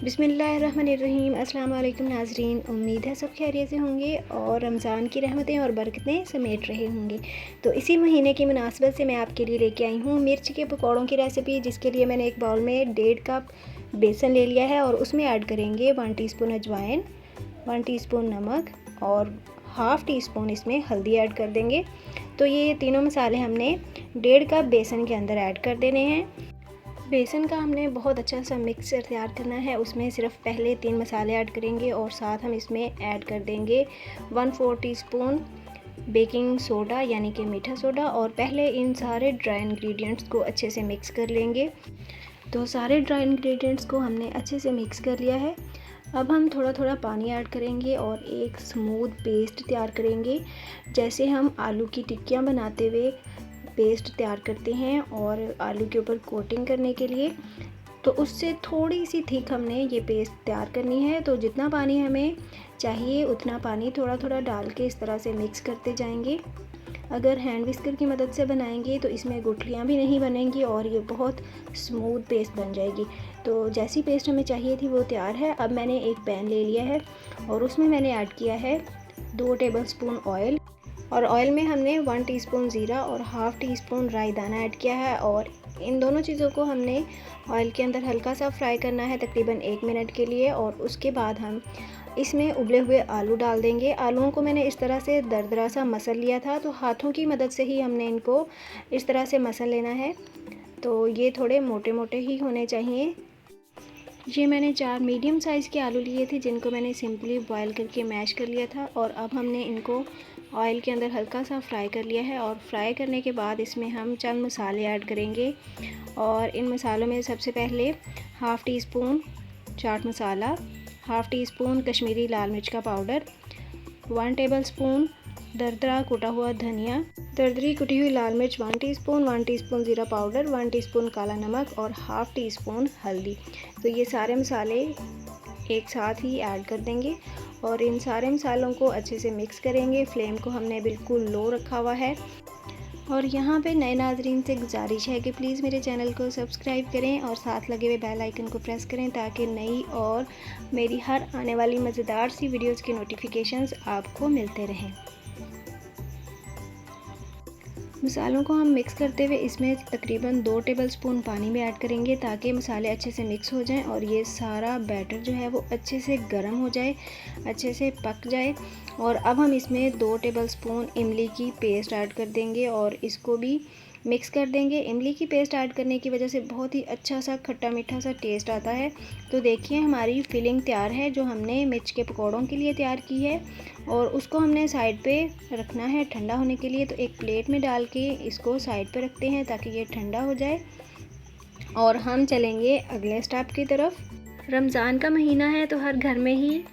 बिस्मिल्लाहिर्रहमानिर्रहीम। अस्सलाम वालेकुम नाज़रीन, उम्मीद है सब खैरियत से होंगे और रमज़ान की रहमतें और बरकतें समेट रहे होंगे। तो इसी महीने की मुनासबत से मैं आपके लिए लेके आई हूँ मिर्च के पकौड़ों की रेसिपी, जिसके लिए मैंने एक बाउल में 1.5 कप बेसन ले लिया है और उसमें ऐड करेंगे 1 टीस्पून अजवाइन, 1 टीस्पून नमक और हाफ़ टी स्पून इसमें हल्दी ऐड कर देंगे। तो ये तीनों मसाले हमने 1.5 कप बेसन के अंदर ऐड कर देने हैं। बेसन का हमने बहुत अच्छा सा मिक्सचर तैयार करना है। उसमें सिर्फ पहले 3 मसाले ऐड करेंगे और साथ हम इसमें ऐड कर देंगे 1/4 टीस्पून बेकिंग सोडा यानी कि मीठा सोडा, और पहले इन सारे ड्राई इंग्रेडिएंट्स को अच्छे से मिक्स कर लेंगे। तो सारे ड्राई इंग्रेडिएंट्स को हमने अच्छे से मिक्स कर लिया है। अब हम थोड़ा थोड़ा पानी ऐड करेंगे और एक स्मूथ पेस्ट तैयार करेंगे, जैसे हम आलू की टिक्कियाँ बनाते हुए पेस्ट तैयार करते हैं और आलू के ऊपर कोटिंग करने के लिए। तो उससे थोड़ी सी थिक हमने ये पेस्ट तैयार करनी है। तो जितना पानी हमें चाहिए उतना पानी थोड़ा थोड़ा डाल के इस तरह से मिक्स करते जाएंगे। अगर हैंड विस्कर की मदद से बनाएंगे तो इसमें गुठलियाँ भी नहीं बनेंगी और ये बहुत स्मूथ पेस्ट बन जाएगी। तो जैसी पेस्ट हमें चाहिए थी वो तैयार है। अब मैंने एक पैन ले लिया है और उसमें मैंने ऐड किया है 2 टेबलस्पून ऑयल, और ऑयल में हमने 1 टीस्पून ज़ीरा और हाफ़ टी स्पून राई दाना ऐड किया है। और इन दोनों चीज़ों को हमने ऑयल के अंदर हल्का सा फ्राई करना है, तकरीबन 1 मिनट के लिए। और उसके बाद हम इसमें उबले हुए आलू डाल देंगे। आलूओं को मैंने इस तरह से दरदरा सा मसल लिया था, तो हाथों की मदद से ही हमने इनको इस तरह से मसल लेना है। तो ये थोड़े मोटे मोटे ही होने चाहिए। ये मैंने 4 मीडियम साइज़ के आलू लिए थे, जिनको मैंने सिंपली बॉयल करके मैश कर लिया था। और अब हमने इनको ऑयल के अंदर हल्का सा फ्राई कर लिया है। और फ्राई करने के बाद इसमें हम चंद मसाले ऐड करेंगे। और इन मसालों में सबसे पहले half tea spoon chaat masala, half tea spoon Kashmiri लाल मिर्च का पाउडर, 1 टेबलस्पून दरदरा कुटा हुआ धनिया, दरदरी कुटी हुई लाल मिर्च 1 टीस्पून, 1 टीस्पून ज़ीरा पाउडर, 1 टीस्पून काला नमक और हाफ़ टी स्पून हल्दी। तो ये सारे मसाले एक साथ ही ऐड कर देंगे और इन सारे मसालों को अच्छे से मिक्स करेंगे। फ्लेम को हमने बिल्कुल लो रखा हुआ है। और यहाँ पे नए नाजरीन से गुजारिश है कि प्लीज़ मेरे चैनल को सब्सक्राइब करें और साथ लगे हुए बेल आइकन को प्रेस करें, ताकि नई और मेरी हर आने वाली मज़ेदार सी वीडियोज़ की नोटिफिकेशंस आपको मिलते रहें। मसालों को हम मिक्स करते हुए इसमें तकरीबन 2 टेबलस्पून पानी भी ऐड करेंगे, ताकि मसाले अच्छे से मिक्स हो जाएं और ये सारा बैटर जो है वो अच्छे से गर्म हो जाए, अच्छे से पक जाए। और अब हम इसमें 2 टेबलस्पून इमली की पेस्ट ऐड कर देंगे और इसको भी मिक्स कर देंगे। इमली की पेस्ट ऐड करने की वजह से बहुत ही अच्छा सा खट्टा मीठा सा टेस्ट आता है। तो देखिए हमारी फिलिंग तैयार है, जो हमने मिर्च के पकौड़ों के लिए तैयार की है। और उसको हमने साइड पे रखना है ठंडा होने के लिए। तो एक प्लेट में डाल के इसको साइड पे रखते हैं ताकि ये ठंडा हो जाए। और हम चलेंगे अगले स्टेप की तरफ। रमज़ान का महीना है तो हर घर में ही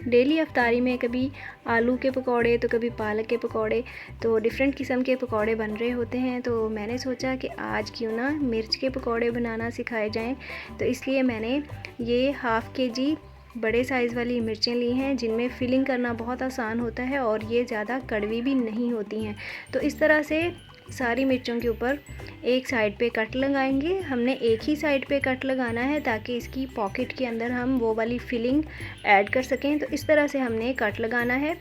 डेली अफ्तारी में कभी आलू के पकौड़े तो कभी पालक के पकौड़े, तो डिफरेंट किस्म के पकौड़े बन रहे होते हैं। तो मैंने सोचा कि आज क्यों ना मिर्च के पकौड़े बनाना सिखाए जाएं। तो इसलिए मैंने ये हाफ़ केजी बड़े साइज़ वाली मिर्चें ली हैं, जिनमें फिलिंग करना बहुत आसान होता है और ये ज़्यादा कड़वी भी नहीं होती हैं। तो इस तरह से सारी मिर्चों के ऊपर एक साइड पे कट लगाएंगे। हमने एक ही साइड पे कट लगाना है ताकि इसकी पॉकेट के अंदर हम वो वाली फिलिंग ऐड कर सकें। तो इस तरह से हमने कट लगाना है।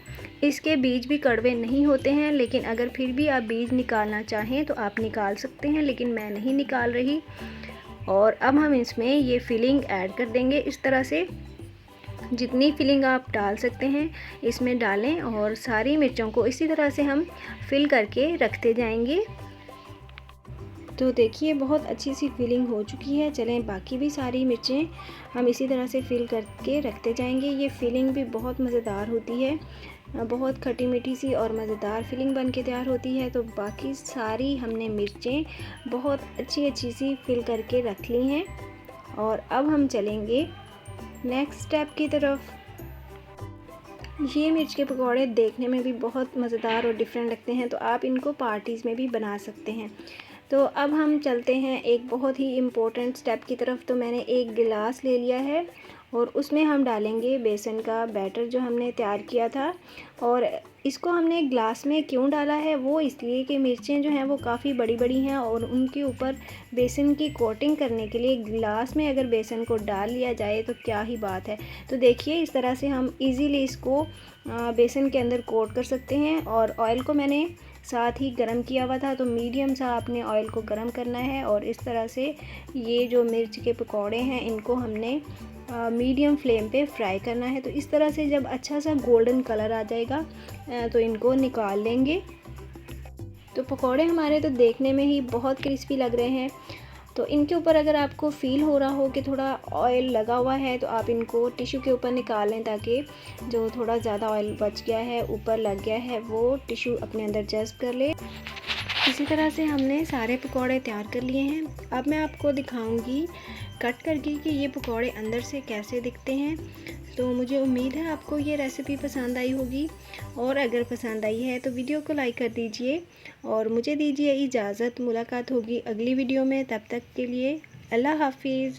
इसके बीज भी कड़वे नहीं होते हैं, लेकिन अगर फिर भी आप बीज निकालना चाहें तो आप निकाल सकते हैं, लेकिन मैं नहीं निकाल रही। और अब हम इसमें ये फिलिंग ऐड कर देंगे। इस तरह से जितनी फिलिंग आप डाल सकते हैं इसमें डालें और सारी मिर्चों को इसी तरह से हम फिल करके रखते जाएंगे। तो देखिए बहुत अच्छी सी फिलिंग हो चुकी है। चलें बाकी भी सारी मिर्चें हम इसी तरह से फिल करके रखते जाएंगे। ये फिलिंग भी बहुत मज़ेदार होती है, बहुत खट्टी मीठी सी और मज़ेदार फिलिंग बन के तैयार होती है। तो बाकी सारी हमने मिर्चें बहुत अच्छी सी फिल करके रख ली हैं। और अब हम चलेंगे नेक्स्ट स्टेप की तरफ। ये मिर्च के पकौड़े देखने में भी बहुत मज़ेदार और डिफरेंट लगते हैं, तो आप इनको पार्टीज़ में भी बना सकते हैं। तो अब हम चलते हैं एक बहुत ही इम्पोर्टेंट स्टेप की तरफ। तो मैंने एक गिलास ले लिया है और उसमें हम डालेंगे बेसन का बैटर जो हमने तैयार किया था। और इसको हमने ग्लास में क्यों डाला है, वो इसलिए कि मिर्चें जो हैं वो काफ़ी बड़ी बड़ी हैं और उनके ऊपर बेसन की कोटिंग करने के लिए ग्लास में अगर बेसन को डाल लिया जाए तो क्या ही बात है। तो देखिए इस तरह से हम इजीली इसको बेसन के अंदर कोट कर सकते हैं। और ऑयल को मैंने साथ ही गरम किया हुआ था, तो मीडियम सा आपने ऑयल को गरम करना है। और इस तरह से ये जो मिर्च के पकौड़े हैं इनको हमने मीडियम फ्लेम पे फ्राई करना है। तो इस तरह से जब अच्छा सा गोल्डन कलर आ जाएगा तो इनको निकाल लेंगे। तो पकौड़े हमारे तो देखने में ही बहुत क्रिस्पी लग रहे हैं। तो इनके ऊपर अगर आपको फ़ील हो रहा हो कि थोड़ा ऑयल लगा हुआ है तो आप इनको टिश्यू के ऊपर निकाल लें, ताकि जो थोड़ा ज़्यादा ऑयल बच गया है, ऊपर लग गया है, वो टिश्यू अपने अंदर जज़्ब कर ले। इसी तरह से हमने सारे पकौड़े तैयार कर लिए हैं। अब मैं आपको दिखाऊंगी कट करके कि ये पकौड़े अंदर से कैसे दिखते हैं। तो मुझे उम्मीद है आपको ये रेसिपी पसंद आई होगी, और अगर पसंद आई है तो वीडियो को लाइक कर दीजिए और मुझे दीजिए इजाज़त। मुलाकात होगी अगली वीडियो में, तब तक के लिए अल्लाह हाफिज़।